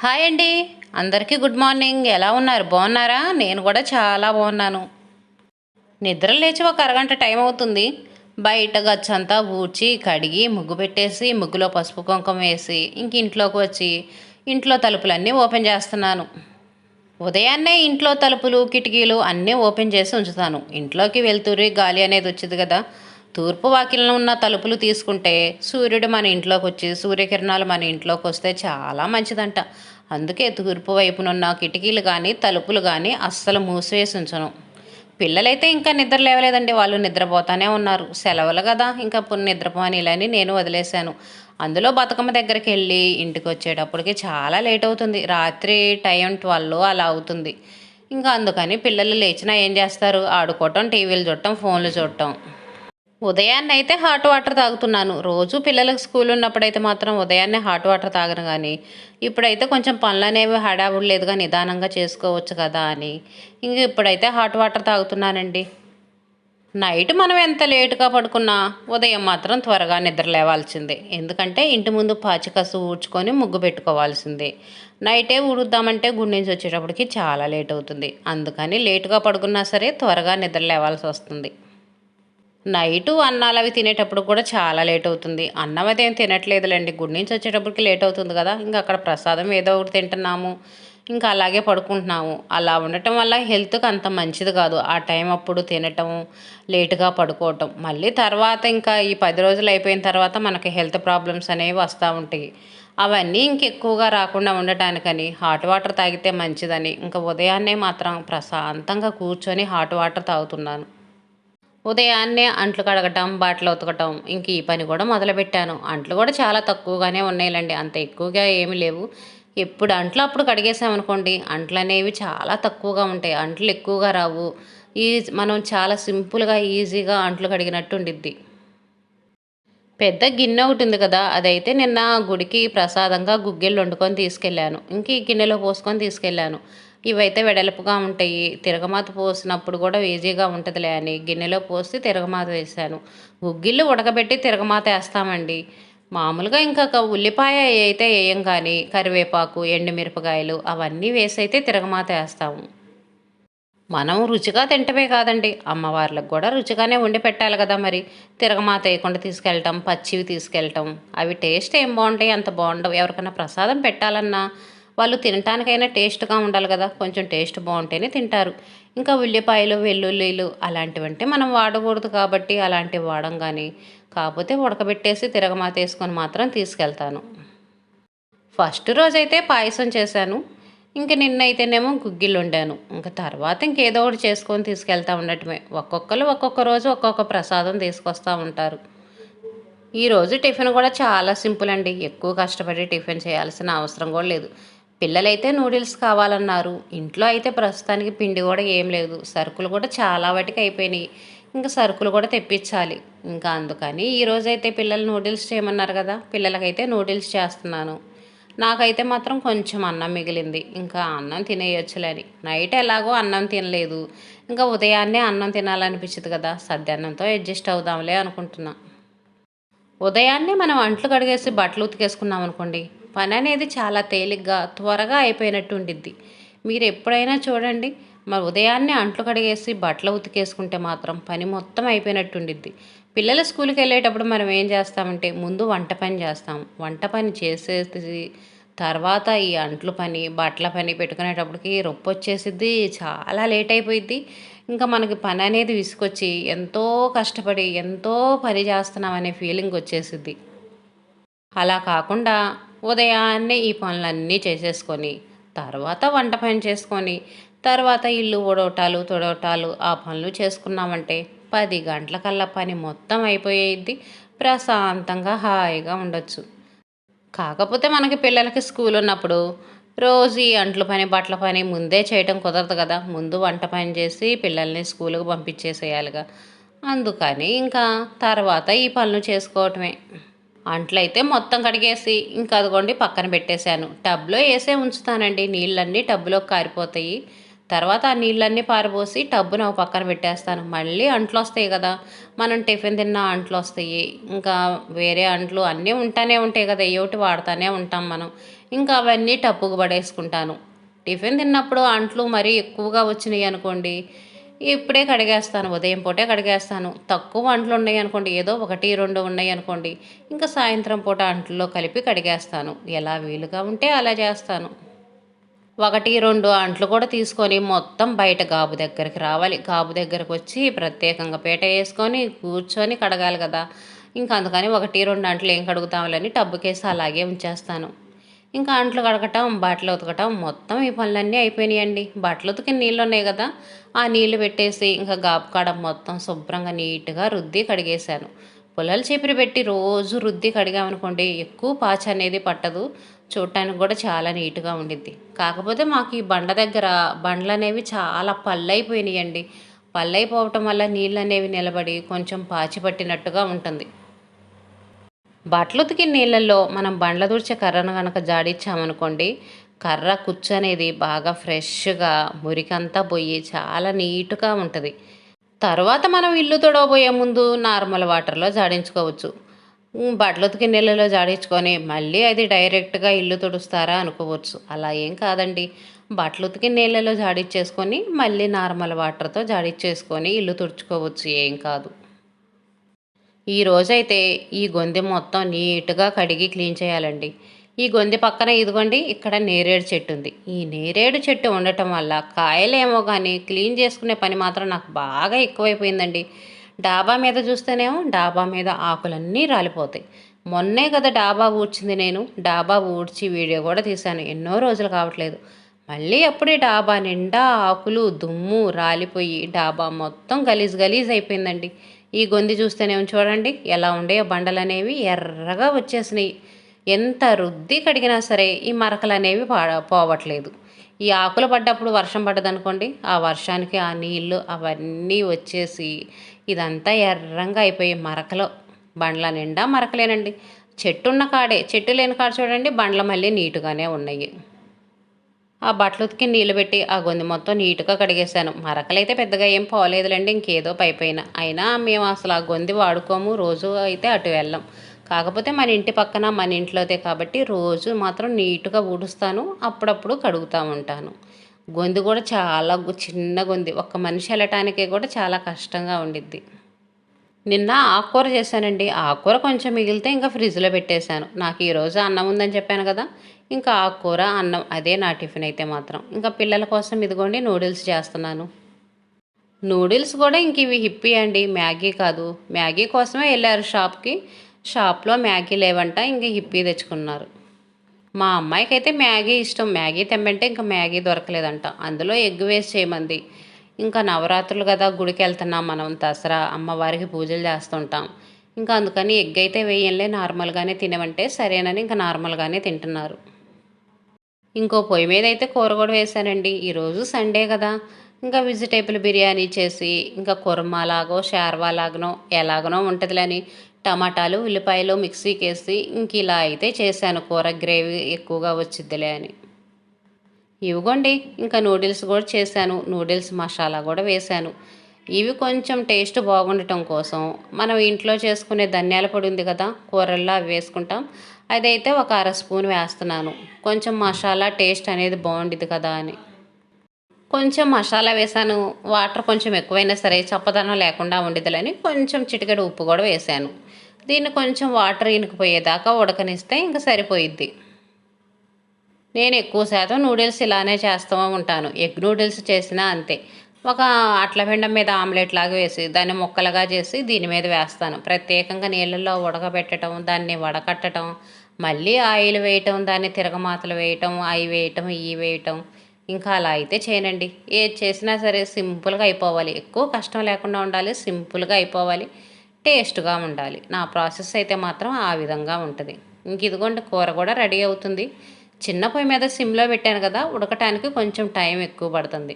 Hi అండి. అందరికీ good morning. ఎలా ఉన్నారు? బాగున్నారా? నేను కూడా చాలా బాగున్నాను. నిద్ర లేచి ఒక అరగంట టైం అవుతుంది. బయట గచ్చంతా ఊడ్చి కడిగి ముగ్గు పెట్టేసి ముగ్గులో పసుపు కుంకుమ వేసి ఇంక ఇంట్లోకి వచ్చి ఇంట్లో తలుపులన్నీ ఓపెన్ చేస్తున్నాను. ఉదయాన్నే ఇంట్లో తలుపులు కిటికీలు అన్నీ ఓపెన్ చేసి ఉంచుతాను. ఇంట్లోకి వెళ్తూరి గాలి అనేది వచ్చింది కదా. తూర్పు వాకిలిన ఉన్న తలుపులు తీసుకుంటే సూర్యుడు మన ఇంట్లోకి వచ్చి సూర్యకిరణాలు మన ఇంట్లోకి వస్తే చాలా మంచిదంట. అందుకే తూర్పు వైపునున్న కిటికీలు కానీ తలుపులు కానీ అస్సలు మూసివేసి ఉంచను. పిల్లలైతే ఇంకా నిద్ర లేవలేదండి. వాళ్ళు నిద్రపోతానే ఉన్నారు. సెలవులు కదా, ఇంకా నిద్రపోనిలని నేను వదిలేశాను. అందులో బతుకమ్మ దగ్గరికి వెళ్ళి ఇంటికి వచ్చేటప్పటికి చాలా లేట్ అవుతుంది. రాత్రి టైం 12 అలా అవుతుంది. ఇంకా అందుకని పిల్లలు లేచినా ఏం చేస్తారు, ఆడుకోవటం, టీవీలు చూడటం, ఫోన్లు చూడటం. ఉదయాన్నే అయితే హాట్ వాటర్ తాగుతున్నాను. రోజు పిల్లలకు స్కూల్ ఉన్నప్పుడైతే మాత్రం ఉదయాన్నే హాట్ వాటర్ తాగను. కానీ ఇప్పుడైతే కొంచెం పనులు అనేవి హడావుడి లేదుగా, నిదానంగా చేసుకోవచ్చు కదా అని ఇంక ఇప్పుడైతే హాట్ వాటర్ తాగుతున్నానండి. నైట్ మనం ఎంత లేటుగా పడుకున్నా ఉదయం మాత్రం త్వరగా నిద్ర లేవాల్సిందే. ఎందుకంటే ఇంటి ముందు పాచికసు ఊడ్చుకొని ముగ్గు పెట్టుకోవాల్సిందే. నైటే ఊడుద్దామంటే గుడి నుంచి వచ్చేటప్పటికి చాలా లేట్ అవుతుంది. అందుకని లేటుగా పడుకున్నా సరే త్వరగా నిద్ర లేవాల్సి వస్తుంది. నైటు అన్నాలు అవి తినేటప్పుడు కూడా చాలా లేట్ అవుతుంది. అన్నం అదేం తినట్లేదులేండి. గుడి నుంచి వచ్చేటప్పటికి లేట్ అవుతుంది కదా, ఇంకా అక్కడ ప్రసాదం ఏదో ఒకటి తింటున్నాము, ఇంకా అలాగే పడుకుంటున్నాము. అలా ఉండటం వల్ల హెల్త్కి అంత మంచిది కాదు. ఆ టైం అప్పుడు తినటం, లేటుగా పడుకోవటం, మళ్ళీ తర్వాత ఇంకా ఈ 10 రోజులు అయిపోయిన తర్వాత మనకి హెల్త్ ప్రాబ్లమ్స్ అనేవి వస్తూ ఉంటాయి. అవన్నీ ఇంకెక్కువగా రాకుండా ఉండటానికని హాట్ వాటర్ తాగితే మంచిదని ఇంకా ఉదయాన్నే మాత్రం ప్రశాంతంగా కూర్చొని హాట్ వాటర్ తాగుతున్నాను. ఉదయాన్నే అంట్లు కడగటం, బట్టలు ఉతకటం, ఇంక ఈ పని కూడా మొదలుపెట్టాను. అంట్లు కూడా చాలా తక్కువగానే ఉన్నాయిలండి. అంత ఎక్కువగా ఏమి లేవు. ఎప్పుడు అంట్లు అప్పుడు కడిగేసామనుకోండి, అంట్లు అనేవి చాలా తక్కువగా ఉంటాయి. అంట్లు ఎక్కువగా రావు. మనం చాలా సింపుల్గా ఈజీగా అంట్లు కడిగినట్టు ఉండిద్ది. పెద్ద గిన్నె ఒకటి ఉంది కదా, అదైతే నిన్న గుడికి ప్రసాదంగా గుగ్గిళ్ళు వండుకొని తీసుకెళ్ళాను. ఇంక ఈ గిన్నెలో పోసుకొని తీసుకెళ్ళాను. ఇవైతే వెడల్పుగా ఉంటాయి. తిరగమాత పోసినప్పుడు కూడా ఈజీగా ఉంటుందిలే అని గిన్నెలో పోసి తిరగమాత వేశాను. గుగ్గిళ్ళు ఉడకబెట్టి తిరగమాత వేస్తామండి. మామూలుగా ఇంకా ఉల్లిపాయ అయితే వేయం, కానీ కరివేపాకు, ఎండుమిరపకాయలు అవన్నీ వేసి అయితే తిరగమాత వేస్తాము. మనం రుచిగా తింటమే కాదండి, అమ్మవార్లకు కూడా రుచిగానే వండి పెట్టాలి కదా మరి. తిరగమాత వేయకుండా తీసుకెళ్ళటం, పచ్చివి తీసుకెళ్ళటం, అవి టేస్ట్ ఏం బాగుంటాయి, అంత బాగుండవు. ఎవరికైనా ప్రసాదం పెట్టాలన్నా వాళ్ళు తినటానికైనా టేస్ట్గా ఉండాలి కదా, కొంచెం టేస్ట్ బాగుంటేనే తింటారు. ఇంకా ఉల్లిపాయలు, వెల్లుల్లిలు అలాంటివంటే మనం వాడకూడదు కాబట్టి అలాంటివి వాడం. కానీ కాకపోతే ఉడకబెట్టేసి తిరగమాత వేసుకొని మాత్రం తీసుకెళ్తాను. ఫస్ట్ రోజైతే పాయసం చేశాను. ఇంక నిన్నైతేనేమో గుగ్గిళ్ళు వండాను. ఇంక తర్వాత ఇంకేదో ఒకటి చేసుకొని తీసుకెళ్తా ఉండటమే. ఒక్కొక్కరు ఒక్కొక్క రోజు ఒక్కొక్క ప్రసాదం తీసుకొస్తూ ఉంటారు. ఈరోజు టిఫిన్ కూడా చాలా సింపుల్ అండి. ఎక్కువ కష్టపడి టిఫిన్ చేయాల్సిన అవసరం కూడా లేదు. పిల్లలైతే నూడిల్స్ కావాలన్నారు. ఇంట్లో అయితే ప్రస్తుతానికి పిండి కూడా ఏం లేదు. సరుకులు కూడా చాలా వాటికి అయిపోయినాయి. ఇంకా సరుకులు కూడా తెప్పించాలి. ఇంకా అందుకని ఈరోజైతే పిల్లలు నూడిల్స్ చేయమన్నారు కదా, పిల్లలకైతే నూడిల్స్ చేస్తున్నాను. నాకైతే మాత్రం కొంచెం అన్నం మిగిలింది. ఇంకా అన్నం తినేయొచ్చులని నైట్ ఎలాగో అన్నం తినలేదు. ఇంకా ఉదయాన్నే అన్నం తినాలనిపించదు కదా, సద్దన్నంతో అడ్జస్ట్ అవుదాంలే అనుకుంటున్నా. ఉదయాన్నే మనం అంట్లు కడిగేసి బట్టలు ఉతికేసుకున్నాం అనుకోండి, పని అనేది చాలా తేలిగ్గా త్వరగా అయిపోయినట్టు ఉండిద్ది. మీరు ఎప్పుడైనా చూడండి, మరి ఉదయాన్నే అంట్లు కడిగేసి బట్టలు ఉతికేసుకుంటే మాత్రం పని మొత్తం అయిపోయినట్టు ఉండిద్ది. పిల్లలు స్కూల్కి వెళ్ళేటప్పుడు మనం ఏం చేస్తామంటే ముందు వంట పని చేస్తాం. వంట పని చేసేసి తర్వాత ఈ అంట్లు పని, బట్టల పని పెట్టుకునేటప్పటికి రొప్పి వచ్చేసిద్ది, చాలా లేట్ అయిపోయిద్ది. ఇంకా మనకి పని అనేది విసుకొచ్చి ఎంతో కష్టపడి ఎంతో పని చేస్తున్నామనే ఫీలింగ్ వచ్చేసిద్ది. అలా కాకుండా ఉదయాన్నే ఈ పనులన్నీ చేసేసుకొని తర్వాత వంట పని చేసుకొని తర్వాత ఇల్లు ఊడవటాలు తుడవటాలు ఆ పనులు చేసుకున్నామంటే 10 గంటలకల్లా పని మొత్తం అయిపోయేది. ప్రశాంతంగా హాయిగా ఉండొచ్చు. కాకపోతే మనకి పిల్లలకి స్కూల్ ఉన్నప్పుడు రోజు ఈ అంట్ల పని, బట్టల పని ముందే చేయటం కుదరదు కదా. ముందు వంట పని చేసి పిల్లల్ని స్కూలుకి పంపించేసేయాలిగా. అందుకని ఇంకా తర్వాత ఈ పనులు చేసుకోవటమే. అంట్లయితే మొత్తం కడిగేసి ఇంకా అదిగోండి పక్కన పెట్టేశాను. టబ్లో వేసే ఉంచుతానండి. నీళ్ళన్నీ టబ్లోకి కారిపోతాయి. తర్వాత ఆ నీళ్ళన్నీ పారబోసి టబ్బును ఒక పక్కన పెట్టేస్తాను. మళ్ళీ అంట్లు వస్తాయి కదా, మనం టిఫిన్ తిన్న అంట్లు వస్తాయి, ఇంకా వేరే అంట్లు అన్నీ ఉంటానే ఉంటాయి కదా, ఏయోటి వాడుతూనే ఉంటాం మనం. ఇంకా అవన్నీ టప్పుకు పడేసుకుంటాను. టిఫిన్ తిన్నప్పుడు అంట్లు మరీ ఎక్కువగా వచ్చినాయి అనుకోండి, ఇప్పుడే కడిగేస్తాను. ఉదయం పూటే కడిగేస్తాను. తక్కువ అంట్లు ఉన్నాయి అనుకోండి, ఏదో 1, 2 ఉన్నాయి అనుకోండి, ఇంకా సాయంత్రం పూట అంట్లలో కలిపి కడిగేస్తాను. ఎలా వీలుగా ఉంటే అలా చేస్తాను. 1, 2 అంట్లు కూడా తీసుకొని మొత్తం బయట గాబు దగ్గరికి రావాలి. గాబు దగ్గరకు వచ్చి ప్రత్యేకంగా పీట వేసుకొని కూర్చొని కడగాలి కదా! ఇంకా అందుకని 1, 2 అంట్లు ఏం కడుగుతాంలని టబ్బుకేసి అలాగే ఉంచేస్తాను. ఇంకా అంట్లు కడగటం, బట్టలు ఉతకటం మొత్తం ఈ పనులన్నీ అయిపోయినాయండి. బట్టలు ఉతికిన నీళ్ళు ఉన్నాయి కదా! ఆ నీళ్లు పెట్టేసి ఇంకా గాబు కాడ మొత్తం శుభ్రంగా నీట్‌గా రుద్ది కడిగేశాను. పుల్లల చీపురు పెట్టి రోజు రుద్ది కడిగామనుకోండి, ఎక్కువ పాచు అనేది పట్టదు. చూడటానికి కూడా చాలా నీట్‌గా ఉండిద్ది. కాకపోతే మాకు ఈ బండ దగ్గర బండ్లనేవి చాలా పళ్ళైపోయినాయండి. పళ్ళైపోవటం వల్ల నీళ్ళనేవి నిలబడి కొంచెం పాచి పట్టినట్టుగా ఉంటుంది. బట్టలు ఉతికిన నీళ్ళల్లో మనం బండ్ల తుడిచే కర్రను గనక జాడించామనుకోండి, కర్ర కుచ్చు అనేది బాగా ఫ్రెష్‌గా మురికంతా పోయి చాలా నీట్‌గా ఉంటది. తర్వాత మనం ఇల్లు తుడవబోయే ముందు నార్మల్ వాటర్‌లో జాడించుకోవచ్చు. బట్టలు ఉతికిన నీళ్ళలో జాడించుకొని మళ్ళీ అది డైరెక్ట్‌గా ఇల్లు తుడుస్తారా అనుకోవచ్చు. అలా ఏం కాదండి. బట్టలు ఉతికిన నీళ్ళలో జాడిచ్చేసుకొని మళ్ళీ నార్మల్ వాటర్‌తో జాడిచ్చేసుకొని ఇల్లు తుడుచుకోవచ్చు. ఏం కాదు. ఈ రోజైతే ఈ గొంతె మొత్తం నీట్‌గా కడిగి క్లీన్ చేయాలండి. ఈ గొంతె పక్కన ఇదిగోండి ఇక్కడ నేరేడు చెట్టు ఉంది. ఈ నేరేడు చెట్టు ఉండటం వల్ల కాయలేమో గానీ క్లీన్ చేసుకునే పని మాత్రం నాకు బాగా ఎక్కువైపోయిందండి. డాబా మీద చూస్తేనేమో డాబా మీద ఆకులన్నీ రాలిపోతాయి. మొన్నే కదా డాబా ఊడ్చింది నేను. డాబా ఊడ్చి వీడియో కూడా తీశాను. ఎన్నో రోజులు కావట్లేదు. మళ్ళీ అప్పుడే డాబా నిండా ఆకులు, దుమ్ము రాలిపోయి డాబా మొత్తం గలీజ్ గలీజ్ అయిపోయిందండి. ఈ గొంతు చూస్తేనేమో చూడండి ఎలా ఉండేయో బండలనేవి ఎర్రగా వచ్చేసినాయి. ఎంత రుద్ది కడిగినా సరే ఈ మరకలనేవి పోవట్లేదు. ఈ ఆకులు పడ్డప్పుడు వర్షం పడ్డదనుకోండి, ఆ వర్షానికి ఆ నీళ్ళు అవన్నీ వచ్చేసి ఇదంతా ఎర్రంగా అయిపోయి మరకలు బండ్ల నిండా మరకలేనండి. చెట్టున్న కాడే, చెట్టు లేని కాడ చూడండి బండ్లు మళ్ళీ నీటుగానే ఉన్నాయి. ఆ బట్టలు ఉతికి నీళ్ళు పెట్టి ఆ గొంతు మొత్తం నీట్‌గా కడిగేశాను. మరకలైతే పెద్దగా ఏం పోలేదులెండి. ఇంకేదో పైపైన. అయినా మేము అసలు ఆ గొంతు వాడుకోము. రోజు అయితే అటు వెళ్ళం. కాకపోతే మన ఇంటి పక్కన మన ఇంట్లోదే కాబట్టి రోజు మాత్రం నీట్‌గా ఊడుస్తాను. అప్పుడప్పుడు కడుగుతా ఉంటాను. గొంతు కూడా చాలా చిన్న గొంతు. ఒక్క మనిషి వెళ్ళటానికి కూడా చాలా కష్టంగా ఉండిద్ది. నిన్న ఆకుకూర చేశానండి. ఆకుకూర కొంచెం మిగిలితే ఇంకా ఫ్రిడ్జ్‌లో పెట్టేశాను. నాకు ఈరోజు అన్నం ఉందని చెప్పాను కదా! ఇంకా ఆకుకూర, అన్నం అదే నా టిఫిన్ అయితే మాత్రం. ఇంకా పిల్లల కోసం ఇదిగోండి నూడిల్స్ చేస్తున్నాను. నూడిల్స్ కూడా ఇంక ఇవి హిప్పీ అండి. మ్యాగీ కాదు. మ్యాగీ కోసమే ఎళ్లారు షాప్‌కి. షాప్‌లో మ్యాగీ లేవంట. ఇంక హిప్పీ తెచ్చుకున్నారు. మా అమ్మాయికైతే మ్యాగీ ఇష్టం. మ్యాగీ తెమ్మంటే ఇంక మ్యాగీ దొరకలేదంట. అందులో ఎగ్ వేసి చేయమంది. ఇంకా నవరాత్రులు కదా గుడికెళ్తున్నాం మనం. దసరా అమ్మవారికి పూజలు చేస్తుంటాం. ఇంకా అందుకని ఎగ్ అయితే వేయంలే నార్మల్‌గానే తినమంటే సరేనని ఇంక నార్మల్‌గానే తింటున్నారు. ఇంకో పొయ్యి మీద అయితే కూర కూడా వేశానండి. ఈరోజు సండే కదా! ఇంకా వెజిటేబుల్ బిర్యానీ చేసి, ఇంకా కుర్మాలాగో, షార్వాలాగనో ఎలాగనో ఉంటదిలే అని టమాటాలు, ఉల్లిపాయలు మిక్సీకేసి ఇంక ఇలా అయితే చేశాను. కూర గ్రేవీ ఎక్కువగా వచ్చిద్దిలే అని. ఇవిగోండి ఇంకా నూడిల్స్ కూడా చేశాను. నూడిల్స్ మసాలా కూడా వేశాను. ఇవి కొంచెం టేస్ట్ బాగుండటం కోసం మనం ఇంట్లో చేసుకునే ధనియాల పొడి ఉంది కదా! కూరల్లో అవి వేసుకుంటాం. అదైతే ఒక అర స్పూన్ వేస్తున్నాను. కొంచెం మసాలా టేస్ట్ అనేది బావుండిద్ది కదా అని. కొంచెం మసాలా వేశాను. వాటర్ కొంచెం ఎక్కువైనా సరే చప్పదనం లేకుండా ఉండిద్దిలని కొంచెం చిటికెడు ఉప్పు కూడా వేశాను. దీన్ని కొంచెం వాటర్ ఇనుకుపోయేదాకా ఉడకనిస్తే ఇంక సరిపోయిద్ది. నేను ఎక్కువ శాతం నూడిల్స్ ఇలానే చేస్తూ ఉంటాను. ఎగ్ నూడిల్స్ చేసినా అంతే. ఒక అట్ల పెండం మీద ఆమ్లెట్ లాగా వేసి, దాన్ని ముక్కలుగా చేసి దీని మీద వేస్తాను. ప్రత్యేకంగా నీళ్ళల్లో ఉడకబెట్టడం, దాన్ని వడకట్టడం, మళ్ళీ ఆయిల్ వేయటం, దాన్ని తిరగమాతలు వేయటం, అయి వేయటం, ఇయి వేయటం. ఇంకా అలా అయితే చేయనండి. ఏది చేసినా సరే సింపుల్‌గా అయిపోవాలి. ఎక్కువ కష్టం లేకుండా ఉండాలి. సింపుల్‌గా అయిపోవాలి. టేస్ట్‌గా ఉండాలి. నా ప్రాసెస్ అయితే మాత్రం ఆ విధంగా ఉంటది. ఇంక ఇదిగోండి కూర కూడా రెడీ అవుతుంది. చిన్న పొయ్యి మీద సిమ్‌లో పెట్టాను కదా! ఉడకటానికి కొంచెం టైం ఎక్కువ పడుతుంది.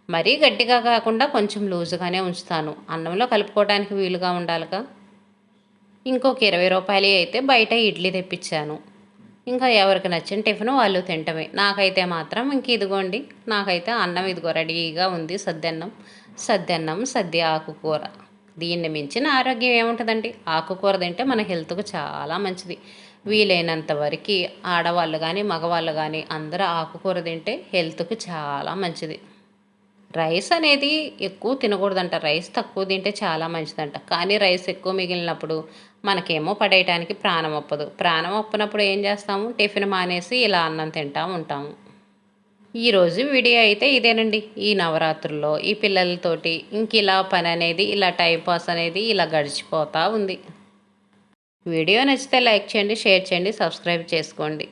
మరీ గట్టిగా కాకుండా కొంచెం లూజుగానే ఉంచుతాను. అన్నంలో కలుపుకోవడానికి వీలుగా ఉండాలిగా. ఇంకొక రూ. 20 అయితే బయట ఇడ్లీ తెప్పించాను. ఇంకా ఎవరికి నచ్చిన టిఫిను వాళ్ళు తింటమే. నాకైతే మాత్రం ఇంక ఇదిగోండి నాకైతే అన్నం ఇదిగో రెడీగా ఉంది సద్దన్నం. సద్దన్నం, సద్ది ఆకుకూర. దీన్ని మించిన ఆరోగ్యం ఏముంటదండి? ఆకుకూర తింటే మన హెల్త్‌కు చాలా మంచిది. వీలైనంత వరకు ఆడవాళ్ళు కానీ మగవాళ్ళు కానీ అందరూ ఆకుకూర తింటే హెల్త్కి చాలా మంచిది. రైస్ అనేది ఎక్కువ తినకూడదంట. రైస్ తక్కువ తింటే చాలా మంచిదంట. కానీ రైస్ ఎక్కువ మిగిలినప్పుడు మనకేమో పడేయటానికి ప్రాణం ఒప్పదు. ప్రాణం ఒప్పనప్పుడు ఏం చేస్తాము, టిఫిన్ మానేసి ఇలా అన్నం తింటా ఉంటాము. ఈరోజు వీడియో అయితే ఇదేనండి. ఈ నవరాత్రుల్లో ఈ పిల్లలతోటి ఇలా పని అనేది, ఇలా టైం పాస్ అనేది ఇలా గడిచిపోతూ ఉంది. వీడియో నచ్చితే లైక్ చేయండి, షేర్ చేయండి, సబ్స్క్రైబ్ చేసుకోండి.